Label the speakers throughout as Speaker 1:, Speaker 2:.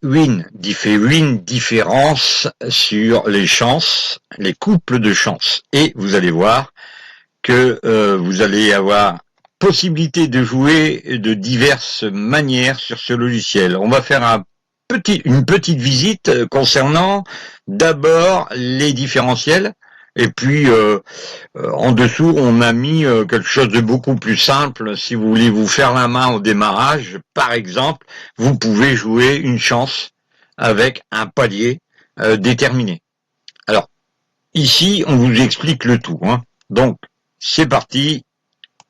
Speaker 1: une différence sur les chances, les couples de chances. Et vous allez voir que vous allez avoir possibilité de jouer de diverses manières sur ce logiciel. On va faire une petite visite concernant d'abord les différentiels. Et puis, en dessous, on a mis quelque chose de beaucoup plus simple. Si vous voulez vous faire la main au démarrage, par exemple, vous pouvez jouer une chance avec un palier déterminé. Alors, ici, on vous explique le tout. Donc, c'est parti.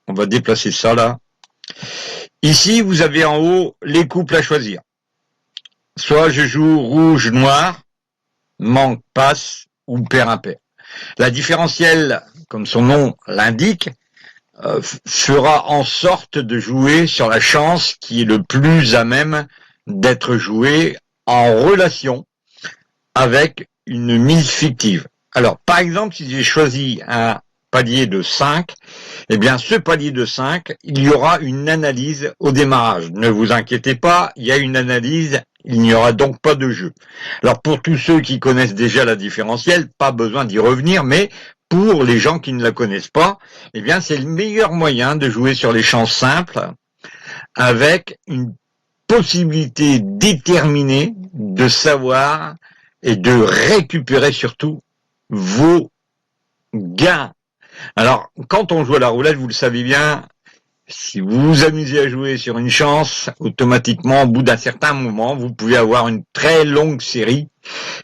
Speaker 1: On va déplacer ça là. Ici, vous avez en haut les couples à choisir. Soit je joue rouge-noir, manque, passe ou pair-impair. La différentielle, comme son nom l'indique, fera en sorte de jouer sur la chance qui est le plus à même d'être jouée en relation avec une mise fictive. Alors, par exemple, si j'ai choisi un palier de 5, eh bien, ce palier de 5, il y aura une analyse au démarrage. Ne vous inquiétez pas, il y a une analyse, il n'y aura donc pas de jeu. Alors, pour tous ceux qui connaissent déjà la différentielle, pas besoin d'y revenir, mais pour les gens qui ne la connaissent pas, eh bien, c'est le meilleur moyen de jouer sur les chances simples avec une possibilité déterminée de savoir et de récupérer surtout vos gains. Alors, quand on joue à la roulette, vous le savez bien, si vous vous amusez à jouer sur une chance, automatiquement, au bout d'un certain moment, vous pouvez avoir une très longue série,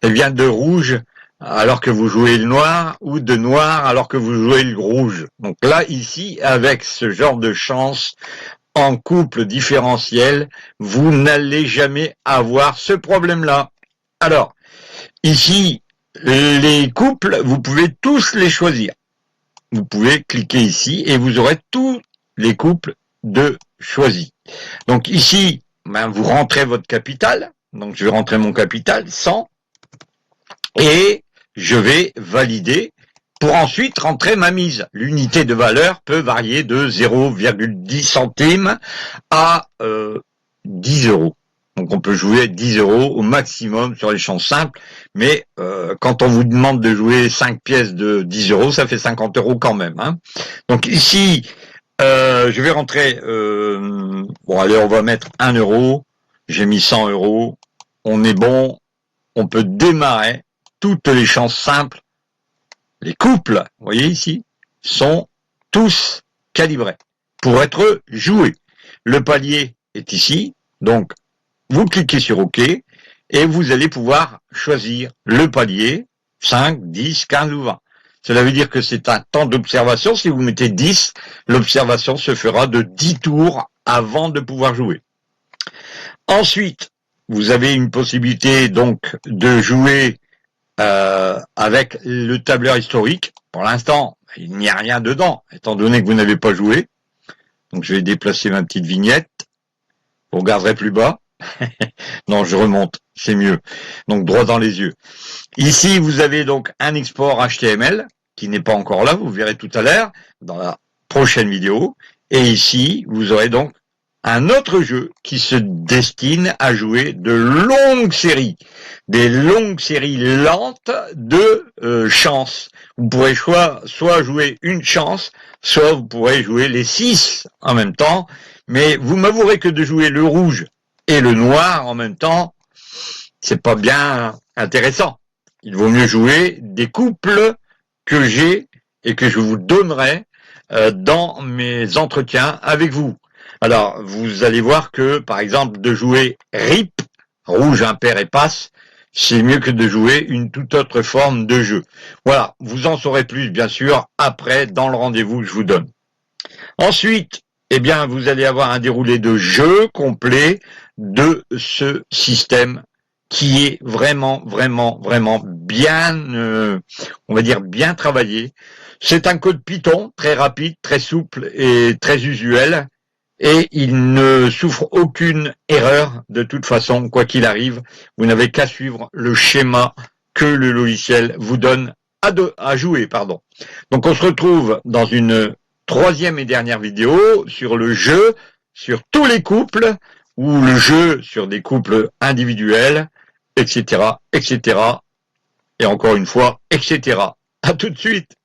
Speaker 1: de rouge alors que vous jouez le noir, ou de noir alors que vous jouez le rouge. Donc là, ici, avec ce genre de chance, en couple différentiel, vous n'allez jamais avoir ce problème-là. Alors, ici, les couples, vous pouvez tous les choisir. Vous pouvez cliquer ici et vous aurez tous les couples de choisis. Donc ici, vous rentrez votre capital. Donc je vais rentrer mon capital, 100. Et je vais valider pour ensuite rentrer ma mise. L'unité de valeur peut varier de 0,10 centimes à 10 euros. Donc on peut jouer 10 euros au maximum sur les chances simples, mais quand on vous demande de jouer 5 pièces de 10 euros, ça fait 50 euros quand même. Donc ici, je vais rentrer, bon allez, on va mettre 1 euro, j'ai mis 100 euros, on est bon, on peut démarrer toutes les chances simples. Les couples, vous voyez ici, sont tous calibrés pour être joués. Le palier est ici, donc vous cliquez sur OK et vous allez pouvoir choisir le palier 5, 10, 15 ou 20. Cela veut dire que c'est un temps d'observation. Si vous mettez 10, l'observation se fera de 10 tours avant de pouvoir jouer. Ensuite, vous avez une possibilité donc de jouer avec le tableur historique. Pour l'instant, il n'y a rien dedans, étant donné que vous n'avez pas joué. Donc je vais déplacer ma petite vignette. Vous regarderez plus bas. Non, je remonte, c'est mieux. Donc droit dans les yeux. Ici, vous avez donc un export HTML qui n'est pas encore là, vous verrez tout à l'heure dans la prochaine vidéo. Et ici, vous aurez donc un autre jeu qui se destine à jouer de longues séries, des longues séries lentes de chances. Vous pourrez soit jouer une chance, soit vous pourrez jouer les 6 en même temps, mais vous m'avouerez que de jouer le rouge et le noir en même temps, c'est pas bien intéressant. Il vaut mieux jouer des couples que j'ai et que je vous donnerai dans mes entretiens avec vous. Alors, vous allez voir que, par exemple, de jouer RIP, rouge, impair et passe, c'est mieux que de jouer une toute autre forme de jeu. Voilà, vous en saurez plus, bien sûr, après, dans le rendez-vous que je vous donne. Ensuite, eh bien, vous allez avoir un déroulé de jeu complet de ce système qui est vraiment, vraiment, vraiment bien, on va dire, bien travaillé. C'est un code Python très rapide, très souple et très usuel. Et il ne souffre aucune erreur de toute façon, quoi qu'il arrive. Vous n'avez qu'à suivre le schéma que le logiciel vous donne à jouer. Donc on se retrouve dans une troisième et dernière vidéo sur le jeu, sur tous les couples, ou le jeu sur des couples individuels, etc., etc., et encore une fois, etc. À tout de suite.